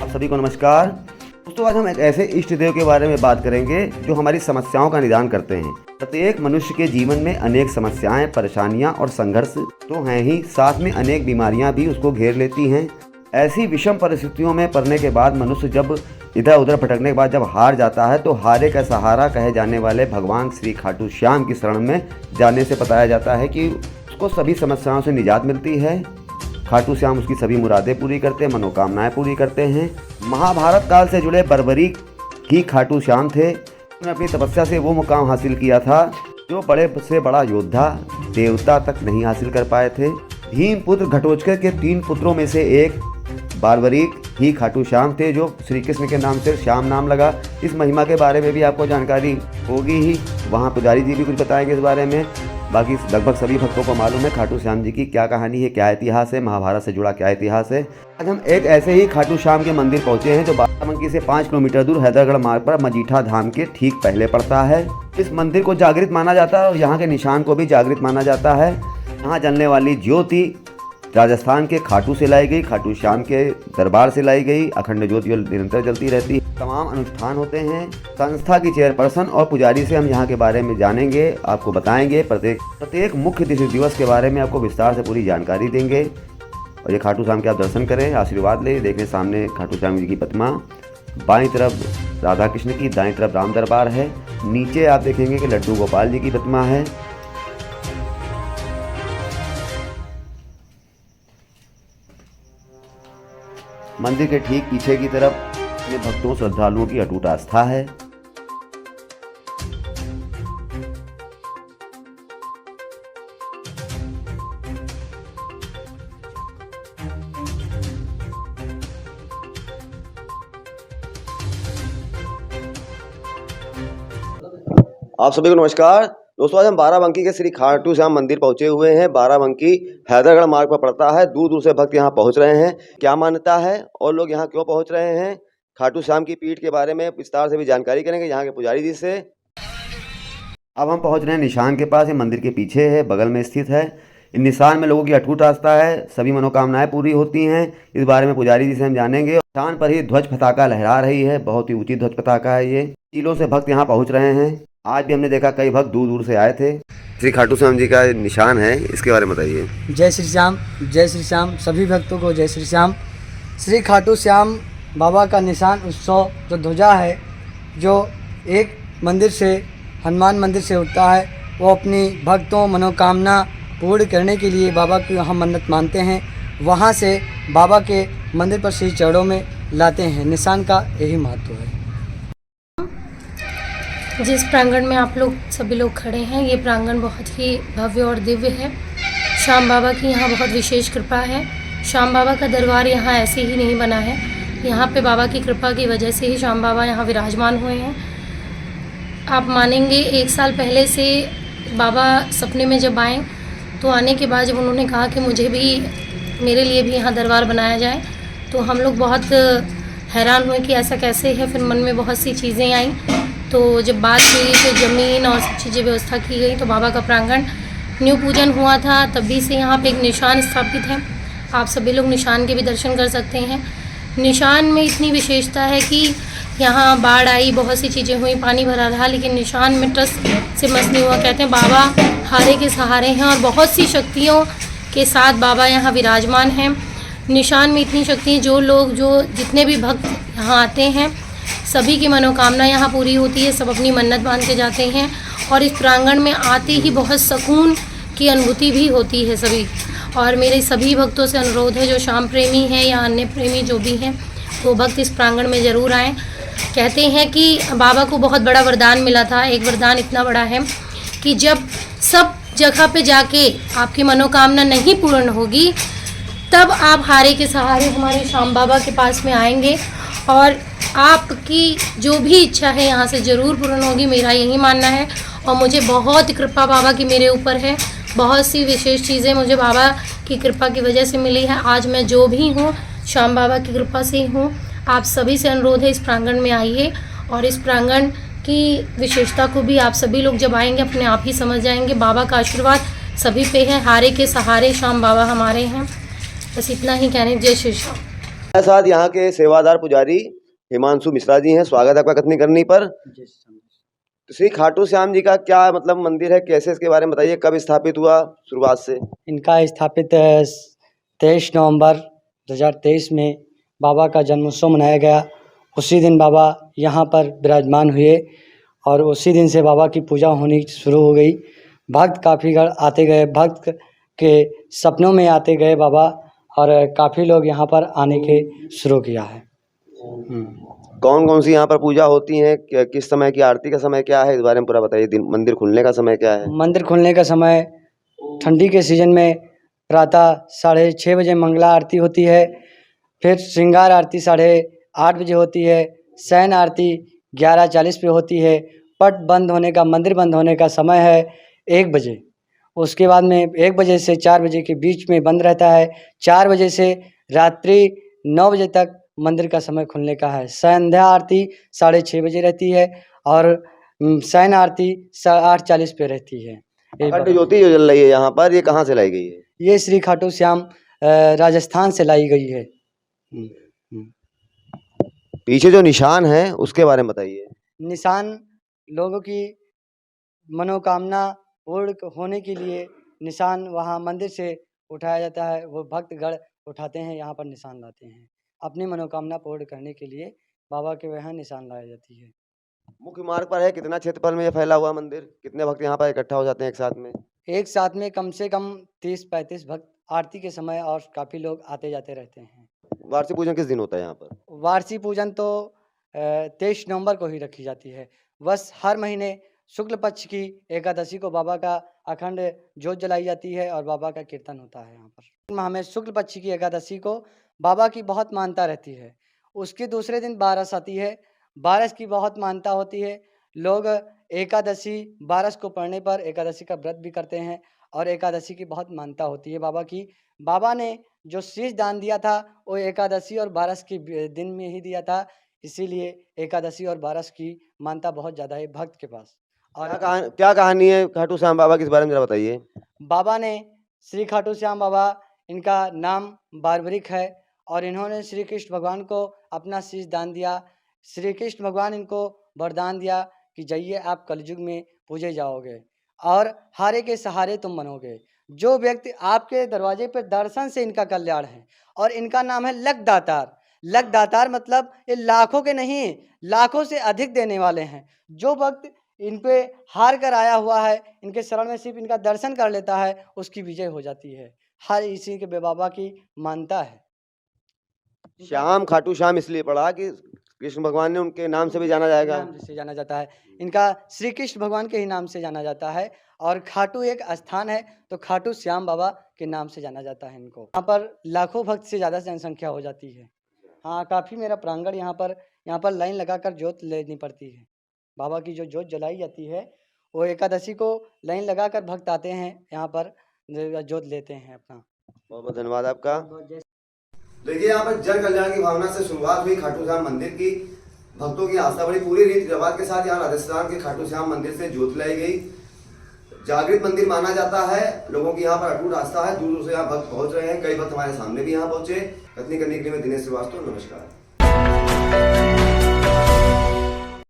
सभी को नमस्कार। दोस्तों, आज हम एक ऐसे इष्ट देव के बारे में बात करेंगे जो हमारी समस्याओं का निदान करते हैं। प्रत्येक मनुष्य के जीवन में अनेक समस्याएं, परेशानियां और संघर्ष तो हैं ही, साथ में अनेक बीमारियां भी उसको घेर लेती हैं। ऐसी विषम परिस्थितियों में पड़ने के बाद मनुष्य जब इधर उधर भटकने के बाद जब हार जाता है तो हारे का सहारा कहे जाने वाले भगवान श्री खाटू श्याम की शरण में जाने से बताया जाता है कि उसको सभी समस्याओं से निजात मिलती है। खाटू श्याम उसकी सभी मुरादें पूरी करते हैं, मनोकामनाएं पूरी करते हैं। महाभारत काल से जुड़े बर्बरी ही खाटू श्याम थे। उन्होंने अपनी तपस्या से वो मुकाम हासिल किया था जो बड़े से बड़ा योद्धा देवता तक नहीं हासिल कर पाए थे। भीम पुत्र घटोत्कच के 3 पुत्रों में से एक बारबरीक ही खाटू श्याम थे, जो श्री कृष्ण के नाम से श्याम नाम लगा। इस महिमा के बारे में भी आपको जानकारी होगी ही, वहाँ पुजारी जी भी कुछ बताएंगे इस बारे में। बाकी लगभग सभी भक्तों को मालूम है खाटू श्याम जी की क्या कहानी है, क्या इतिहास है, महाभारत से जुड़ा क्या इतिहास है। आज हम एक ऐसे ही खाटू श्याम के मंदिर पहुंचे हैं जो बाराबंकी से 5 किलोमीटर दूर हैदरगढ़ मार्ग पर मजीठा धाम के ठीक पहले पड़ता है। इस मंदिर को जागृत माना जाता है और यहाँ के निशान को भी जागृत माना जाता है। यहाँ जलने वाली ज्योति राजस्थान के खाटू से लाई गई, खाटू श्याम के दरबार से लाई गई। अखंड ज्योति निरंतर जलती रहती है। तमाम अनुष्ठान होते हैं। संस्था की चेयरपर्सन और पुजारी से हम यहाँ के बारे में जानेंगे, आपको बताएंगे। प्रत्येक मुख्य तिथि दिवस के बारे में आपको विस्तार से पूरी जानकारी देंगे। और ये खाटू श्याम के आप दर्शन करें, आशीर्वाद लें। देखें सामने खाटू श्याम जी की प्रतिमा, बाईं तरफ राधा कृष्ण की, दाईं तरफ राम दरबार है। नीचे आप देखेंगे कि लड्डू गोपाल जी की प्रतिमा है। मंदिर के ठीक पीछे की तरफ में भक्तों श्रद्धालुओं की अटूट आस्था है। आप सभी को नमस्कार। दोस्तों, आज हम बाराबंकी के श्री खाटू श्याम मंदिर पहुंचे हुए हैं। बाराबंकी हैदरगढ़ मार्ग पर पड़ता है। दूर दूर से भक्त यहां पहुंच रहे हैं। क्या मान्यता है और लोग यहां क्यों पहुंच रहे हैं, खाटू श्याम की पीठ के बारे में विस्तार से भी जानकारी करेंगे यहाँ के पुजारी जी से। अब हम पहुंच रहे हैं निशान के पास। ये मंदिर के पीछे है, बगल में स्थित है। इन निशान में लोगों की अटूट आस्था है, सभी मनोकामनाएं पूरी होती हैं। इस बारे में पुजारी जी से हम जानेंगे। निशान पर ही ध्वज पताका लहरा रही है, बहुत ही ऊंची ध्वज पताका है ये। किलों से भक्त यहाँ पहुँच रहे हैं। आज भी हमने देखा कई भक्त दूर दूर से आए थे। श्री खाटू श्याम जी का निशान है, इसके बारे में बताइए। जय श्री श्याम, जय श्री श्याम। सभी भक्तों को जय श्री श्याम। श्री खाटू श्याम बाबा का निशान उत्सव जो ध्वजा है, जो एक मंदिर से हनुमान मंदिर से उठता है, वो अपनी भक्तों मनोकामना पूर्ण करने के लिए बाबा की हम मन्नत मानते हैं। वहाँ से बाबा के मंदिर पर श्री चरणों में लाते हैं। निशान का यही महत्व है। जिस प्रांगण में आप लोग सभी लोग खड़े हैं, ये प्रांगण बहुत ही भव्य और दिव्य है। श्याम बाबा की यहाँ बहुत विशेष कृपा है। श्याम बाबा का दरबार यहाँ ऐसे ही नहीं बना है। यहाँ पे बाबा की कृपा की वजह से ही श्याम बाबा यहाँ विराजमान हुए हैं। आप मानेंगे, 1 साल पहले से बाबा सपने में जब आए तो आने के बाद जब उन्होंने कहा कि मुझे भी, मेरे लिए भी यहाँ दरबार बनाया जाए, तो हम लोग बहुत हैरान हुए कि ऐसा कैसे है। फिर मन में बहुत सी चीज़ें आई। तो जब बात हुई तो ज़मीन और सब चीज़ें व्यवस्था की गई। तो बाबा का प्रांगण न्यू पूजन हुआ था, तभी से यहाँ पे एक निशान स्थापित है। आप सभी लोग निशान के भी दर्शन कर सकते हैं। निशान में इतनी विशेषता है कि यहाँ बाढ़ आई, बहुत सी चीज़ें हुई, पानी भरा रहा, लेकिन निशान में ट्रस से मस नहीं हुआ। कहते हैं बाबा हारे के सहारे हैं और बहुत सी शक्तियों के साथ बाबा यहाँ विराजमान हैं। निशान में इतनी शक्ति है, जो जितने भी भक्त यहाँ आते हैं सभी की मनोकामना यहाँ पूरी होती है। सब अपनी मन्नत बांध के जाते हैं और इस प्रांगण में आते ही बहुत सुकून की अनुभूति भी होती है सभी। और मेरे सभी भक्तों से अनुरोध है, जो श्याम प्रेमी हैं या अन्य प्रेमी जो भी हैं, वो भक्त इस प्रांगण में ज़रूर आएँ। कहते हैं कि बाबा को बहुत बड़ा वरदान मिला था। एक वरदान इतना बड़ा है कि जब सब जगह पे जाके आपकी मनोकामना नहीं पूर्ण होगी, तब आप हारे के सहारे हमारे श्याम बाबा के पास में आएंगे और आपकी जो भी इच्छा है यहाँ से ज़रूर पूर्ण होगी। मेरा यही मानना है और मुझे बहुत कृपा बाबा की मेरे ऊपर है। बहुत सी विशेष चीज़ें मुझे बाबा की कृपा की वजह से मिली है। आज मैं जो भी हूँ श्याम बाबा की कृपा से ही हूँ। आप सभी से अनुरोध है, इस प्रांगण में आइए और इस प्रांगण की विशेषता को भी आप सभी लोग जब आएंगे अपने आप ही समझ जाएंगे। बाबा का आशीर्वाद सभी पे है। हारे के सहारे श्याम बाबा हमारे हैं। बस इतना ही कहने। जय श्री श्याम। हमारे साथ यहाँ के सेवादार पुजारी हिमांशु मिश्रा जी हैं। स्वागत है आपका कथनी करनी पर। तो श्री खाटू श्याम जी का क्या मतलब मंदिर है, कैसे इसके बारे में बताइए, कब स्थापित हुआ शुरुआत से? इनका स्थापित 23 नवंबर 2023 में बाबा का जन्मोत्सव मनाया गया। उसी दिन बाबा यहाँ पर विराजमान हुए और उसी दिन से बाबा की पूजा होनी शुरू हो गई। भक्त काफ़ी आते गए, भक्त के सपनों में आते गए बाबा, और काफ़ी लोग यहाँ पर आने के शुरू किया है। कौन कौन सी यहाँ पर पूजा होती है, किस समय की आरती का समय क्या है, इस बारे में पूरा बताइए। दिन मंदिर खुलने का समय क्या है? मंदिर खुलने का समय ठंडी के सीजन में प्रातः 6:30 बजे मंगला आरती होती है। फिर श्रृंगार आरती 8:30 बजे होती है। शयन आरती 11:40 पे होती है। पट बंद होने का, मंदिर बंद होने का समय है 1 बजे। उसके बाद में 1 बजे से 4 बजे के बीच में बंद रहता है। 4 बजे से रात्रि 9 बजे तक मंदिर का समय खुलने का है। संध्या आरती 6:30 बजे रहती है और शयन आरती 8:40 पे रहती है। अखंड ज्योति जो जल रही है यहाँ पर, ये कहाँ से लाई गई है? ये श्री खाटू श्याम राजस्थान से लाई गई है। पीछे जो निशान है उसके बारे में बताइए। निशान लोगों की मनोकामना पूर्ण होने के लिए निशान वहाँ मंदिर से उठाया जाता है। वो भक्तगण उठाते हैं, यहाँ पर निशान लाते हैं। अपनी मनोकामना पूर्ण करने के लिए बाबा के वहाँ निशान लाई जाती है। मुख्य मार्ग पर है, कितना क्षेत्रफल में ये फैला हुआ मंदिर, कितने भक्त यहाँ पर इकट्ठा हो जाते हैं एक साथ में? एक साथ में कम से कम 30-35 भक्त आरती के समय, और काफ़ी लोग आते जाते रहते हैं। वार्षिक पूजन किस दिन होता है यहाँ पर? वार्षिक पूजन तो 23 नवंबर को ही रखी जाती है। बस हर महीने शुक्ल पक्ष की एकादशी को बाबा का अखंड जोत जलाई जाती है और बाबा का कीर्तन होता है यहाँ पर। हमें शुक्ल पक्ष की एकादशी को बाबा की बहुत मानता रहती है। उसके दूसरे दिन बारस आती है। बारस की बहुत मानता होती है। लोग एकादशी बारस को पढ़ने पर एकादशी का व्रत भी करते हैं और एकादशी की बहुत मानता होती है बाबा की। बाबा ने जो शीश दान दिया था वो एकादशी और बारस के दिन में ही दिया था, इसीलिए एकादशी और बारस की मानता बहुत ज़्यादा है भक्त के पास। और क्या कहानी है खाटू श्याम बाबा के, इस बारे में जरा बताइए। बाबा ने श्री खाटू श्याम बाबा, इनका नाम बारबरिक है और इन्होंने श्री कृष्ण भगवान को अपना शीश दान दिया। श्री कृष्ण भगवान इनको वरदान दिया कि जाइए आप कलयुग में पूजे जाओगे और हारे के सहारे तुम बनोगे। जो व्यक्ति आपके दरवाजे पर दर्शन से इनका कल्याण है, और इनका नाम है लखदातार। लखदातार मतलब ये लाखों के नहीं, लाखों से अधिक देने वाले हैं। जो वक्त इन पे हार कर आया हुआ है, इनके शरण में सिर्फ इनका दर्शन कर लेता है, उसकी विजय हो जाती है। हर इसी के बाबा की मानता है। श्याम खाटू श्याम इसलिए पड़ा कि कृष्ण भगवान ने उनके नाम से भी जाना जाएगा, नाम से जाना जाता है। इनका श्री कृष्ण भगवान के ही नाम से जाना जाता है और खाटू एक स्थान है तो खाटू श्याम बाबा के नाम से जाना जाता है इनको। यहाँ पर लाखों भक्त से ज़्यादा जनसंख्या हो जाती है। हाँ, काफ़ी मेरा प्रांगण यहाँ पर लाइन लगाकर जोत लेनी पड़ती है। बाबा की जो जोत जलाई जाती है वो एकादशी को लाइन लगाकर भक्त आते हैं, यहाँ पर जोत लेते हैं अपना। बहुत बहुत धन्यवाद आपका। देखिए, यहाँ पर जन कल्याण की भावना से शुरुआत हुई खाटू श्याम मंदिर की। भक्तों की आस्था बड़ी पूरी रीति रिवाज के साथ यहाँ राजस्थान के खाटू श्याम मंदिर से जोत लाई गई। जागृत मंदिर माना जाता है। लोगों की यहाँ पर अटूट आस्था है। दूर दूर से यहाँ भक्त पहुंच रहे हैं। कई भक्त हमारे सामने भी यहाँ पहुंचे। कथनी करने के लिए मैं दिनेश श्रीवास्तव, नमस्कार।